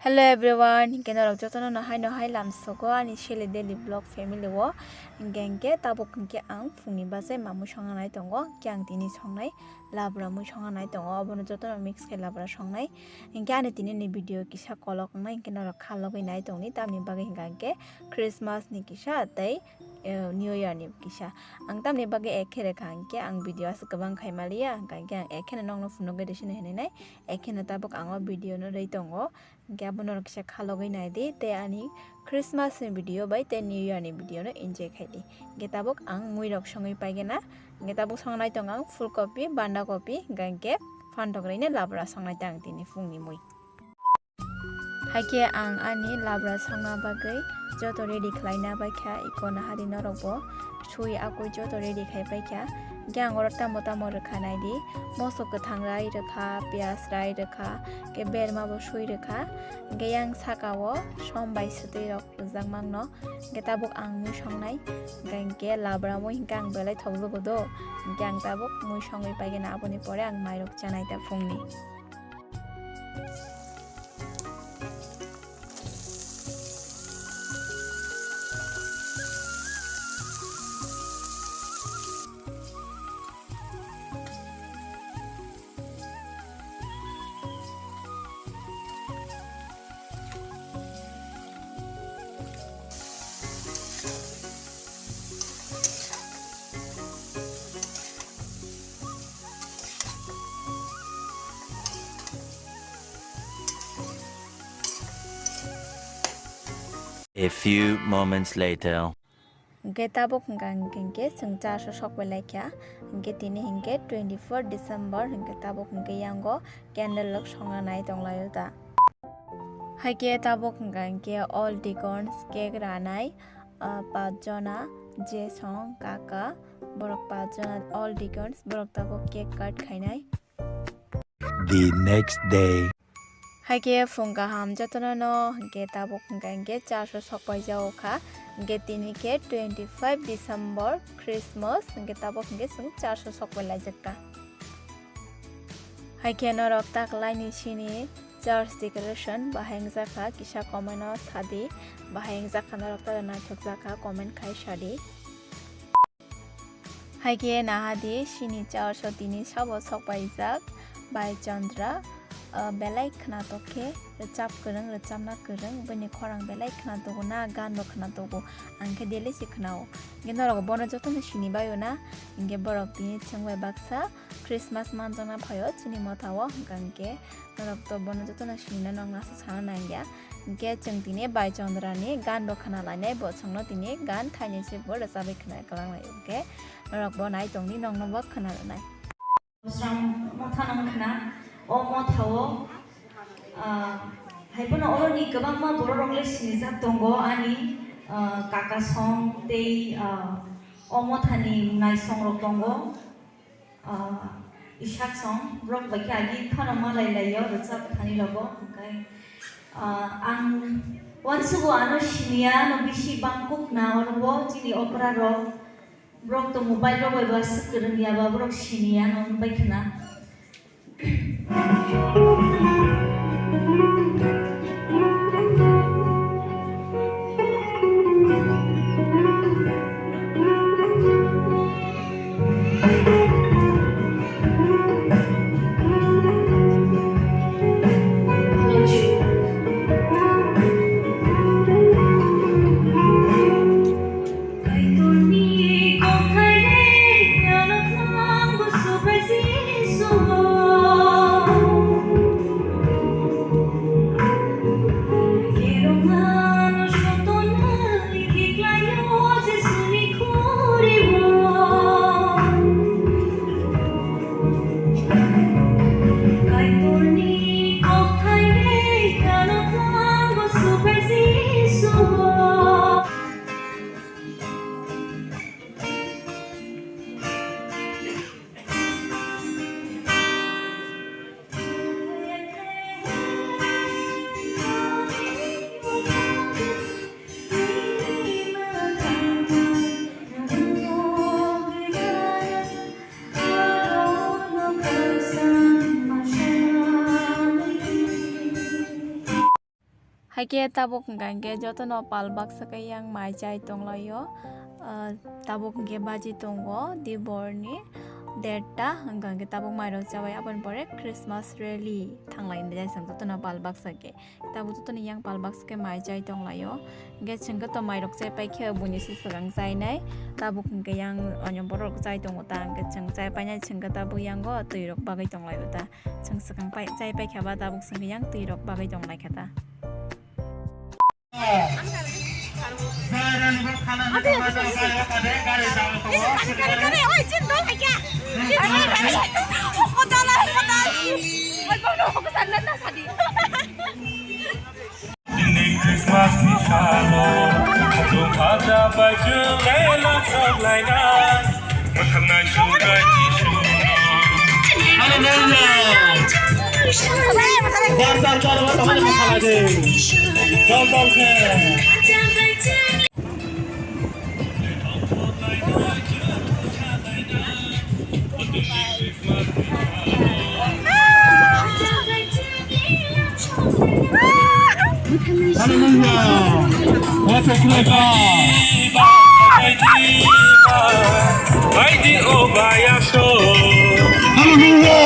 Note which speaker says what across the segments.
Speaker 1: Hello everyone, kenal jotono no hai lam sogo ani shele daily vlog family wo gengke tabo kengke ang fungni base mamu songa nai tongo kyang tini songnai labra mu songa nai tongo abono jotono mix ke labra songnai engke ani tini ni video kisa kolok nai kenal khalogai nai tongni tamni bagai hingangke Christmas ni kisa tai New Year ni kisa ang tamni bagai ekhere kangke ang video as gabang khaimalia kangke ang ekhene nongno funogai desine henai ekhene tabok ango video no rei tongo Gabonor kisa khalogai nai di te ani Christmas ni video bai te New Year ni video no enjoy khaidi getabok ang muirok songai paigena getabok songnai tong ang fulkopi banda kopi gangke fantogrine labra songnai tang tini fungni mui haike ang ani labra songna bagai joto ready khlaina baikha ikona hari norokbo sui akoi joto ready khai baikha gyang orta mota mor khanai di mosok kathang rai rwkha pias rai rwkha ke berma bo sui rwkha geyang sakao sombai sutei rok rujak mangno getabok ang mui songnai gangke labra mo hingkang belai thogjogo do gyang tabok mui songoi paigena aboni pore ang mairok chanai ta fungni
Speaker 2: A few moments later.
Speaker 1: Getabok hingke sengcha sok belakya hingke tini hingke 24 December hingke tabok hingke yango candle lok songa nai tonglayo ta haike tabok hingke all deacons cake ranai pajona je song kaka borok pajona all deacons borok tabok cake cut khainai
Speaker 2: The next day.
Speaker 1: haike funga ham jotono no hingke tabok hingke chaso sokpai jao kha hingke tini ke 25 December Christmas hingke tabok hingke sung chaso sokpai laijakka haike norok tak laini sini church decoration bahayang jaka kisa komeno sadi bahayang jaka norok ta na thokjaka comment khai sadi haike nahadi sini church tini sabo sokpai jak bai chandra belai khna toke recap kereng recapna kereng bani khorang belai khna togo na gan bo khna togo angke dele si khnao genorok bono jotone sini bayo na inge borok tini chengbai baksa Christmas manjana phayo chini motawo gangke norok to bono jotone sini na nong nasa sana nangya inge cheng tini bai chandra ni gan bo khna lainai bo changno tini gan thaini se bo recabai khna kalang lai ke norok bo nai tongni nong no bo khna lanai
Speaker 3: dashram mothanang khna omo thawo haipono oloni gabangma bororokle sinijak tongo ani kaka song tei omo thani nai song rok tongo ishak song rok baikha agi phanama lailayo recap thani logo kai ang wansugo ano sinia no bisi bangkok na ono chini opera rok brok to mobile rok bai bas kerengya ba brok sinia no baikna
Speaker 1: haike tabuk gange jotono palbak sakai yang mai chai tonglayo tabuk ge baji tongo diborni derta gange tabuk mai rok jawai abon pore Christmas rally thanglai ne jaisang jotono palbak sake tabuk jotono yang palbak sake mai chai tonglayo ge chingga to mai rok chai pai khe buni sisagang chai nai tabuk ge yang onyom borok chai tongo ta ge ching chai pai nai chingga tabuk yang go tui rok bagai tonglayo ta ching sakang pai chai pai khaba tabuk sing yang tui rok bagai tonglai khata
Speaker 4: Christmas ni shalo, tung ada baju lela sablainya, makanai suka tisu. Hallelujah. Bang kalau teman masalah deh. Bang ke. Hallelujah. What's kreka? Baidi obaya so. Hallelujah.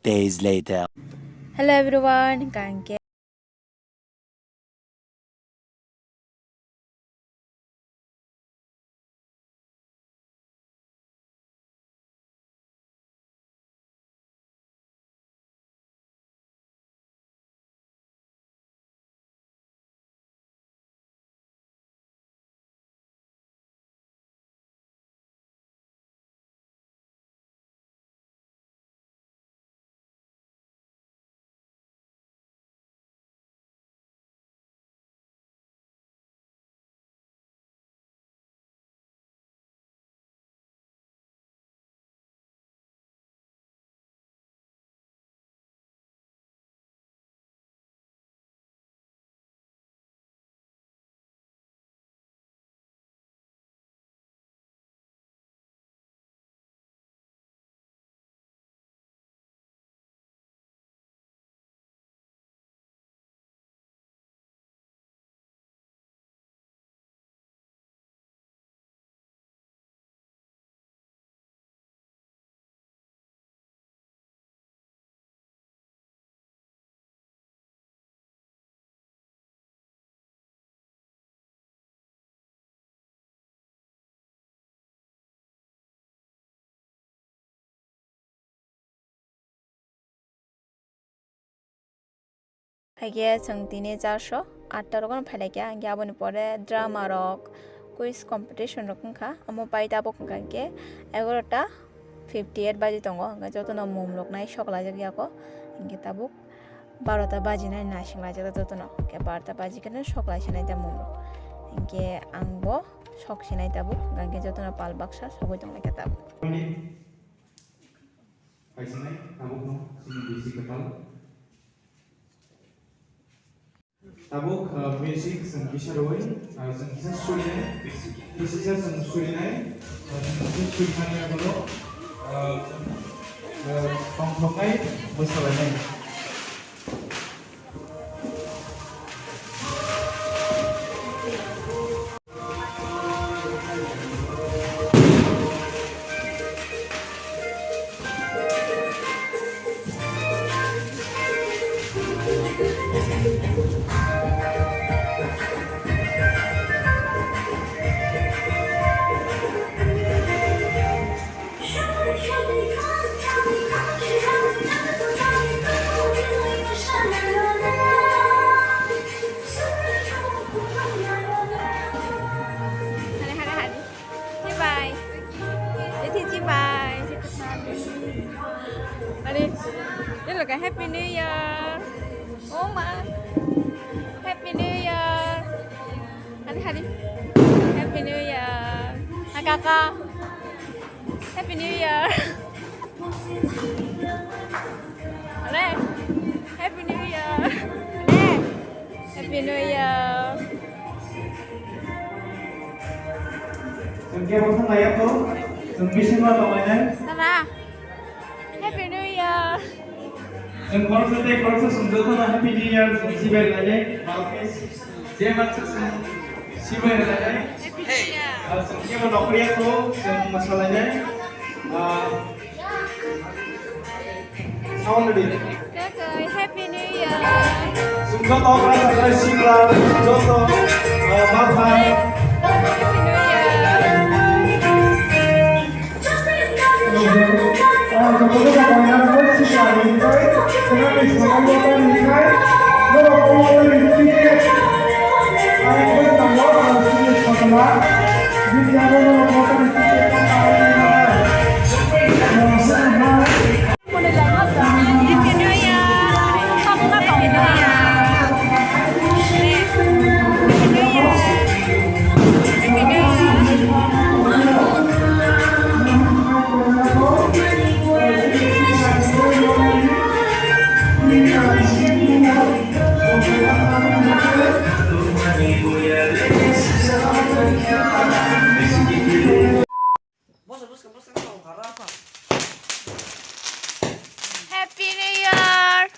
Speaker 2: Days later.
Speaker 1: Hello everyone, gange Hagia chung tini jasho atta rogon phalekya angya aboni pore drama rok quiz competition rok wngkha amo pai tabuk wngkha ke 11:58 baji tongo hingga jotono mum rok nai soklajak yako hingke tabuk 12টা बाजिनाय नासिंला जतन के 12टा बाजिखौनो सख्लाय सेनाय दामु के आंबो sok sinay tabu gangge jotona pal baksa sogoi tonglai ka tabu
Speaker 4: Paisanai tabuk no sini bisi kwtal tabuk music sing bisa roi sing bisa surinai bisi sing surinai sing surinai bolo tongtongai musalanai
Speaker 1: Đây là cái Happy New Year. Oh mà. Happy New Year. Hadi hadi. Happy New Year. Hai kakak. Happy New Year. Ada. Happy New Year. Ada. Happy New Year.
Speaker 4: Sengkia bosan layak tuh, sengki semua namanya.
Speaker 1: Sana. Happy New Year.
Speaker 4: Seng korso sungguh tuh Happy New Year sengsi beri aja, malkes. Dia macam si beri aja. Sengkia mau nokri aku, seng masalahnya. Sound dulu.
Speaker 1: Kakak Happy New Year.
Speaker 4: Sungguh tau rasa siklar, jodoh, makan.
Speaker 1: Happy New Year.
Speaker 4: Sebelum saya bersikap ini, saya bisa mengucapkan
Speaker 1: Happy New Year.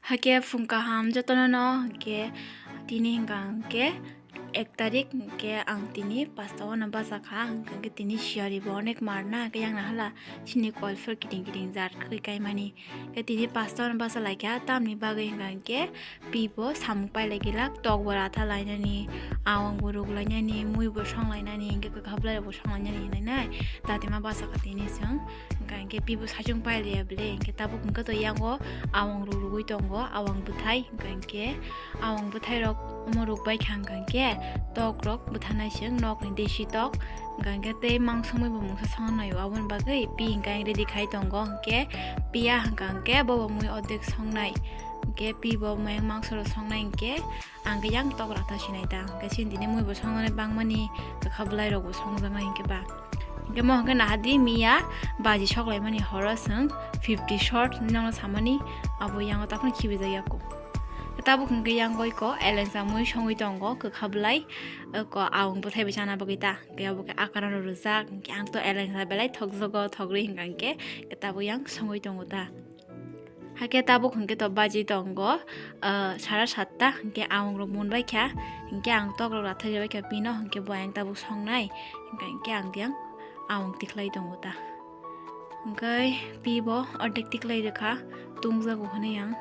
Speaker 1: Hake fungka ham jatono no ke tini hinggang ke 1 tarik ke ang tini pastawa na basa kha ke tini shiari bonek marna ke yang nahala chini call for kiting zar kai mani ke tini pastawa na basa laikya tamni bagai hinggang ke pibo sampai lagi lak tok borata laina ni awang buruk laina ni mui bosong laina ni ke khabla bosong laina ni nai tati ma basa ka tini sung hinggang ke pibo sajung pai le ble ke tabu kung to yango awang rurugui tongo awang buthai hinggang ke awang buthai rok umuruk bai hinggang ke tok rok buthana sing nok ni deshi tok hinggang ke te mang somoi bo mungsa songnai awon bagai pi hinggang ready khai tongo ke piya hinggang ke bo mui odek songnai ke pi bo mai mang soro songnai ke angge yang tok rata sinai ta ke sin dine mui bo songnai bangmani ke khablai rok bo songjanga hingke ba hingke mo hingke nahadi miya baji soklai mani horasang 50 short nang samani abo yang tapun khybydi yakko tabu hingke yang goi ko elengsa mui songoi tongo ke khablai ko awang bothai bechana bagita ke abo ke akara rujak ke ang to elengsa belai thokjogo thogri hingke ke tabu yang songoi tongo ta hake tabu hingke to baji tongo 7:30 hingke awang ro monbai kha hingke ang tok ro rathai jabai kha pino hingke boyang tabu songnai hingke ang yang awang tiklai tongo ta hingke pibo ordek tiklai rekha tungja go hane yang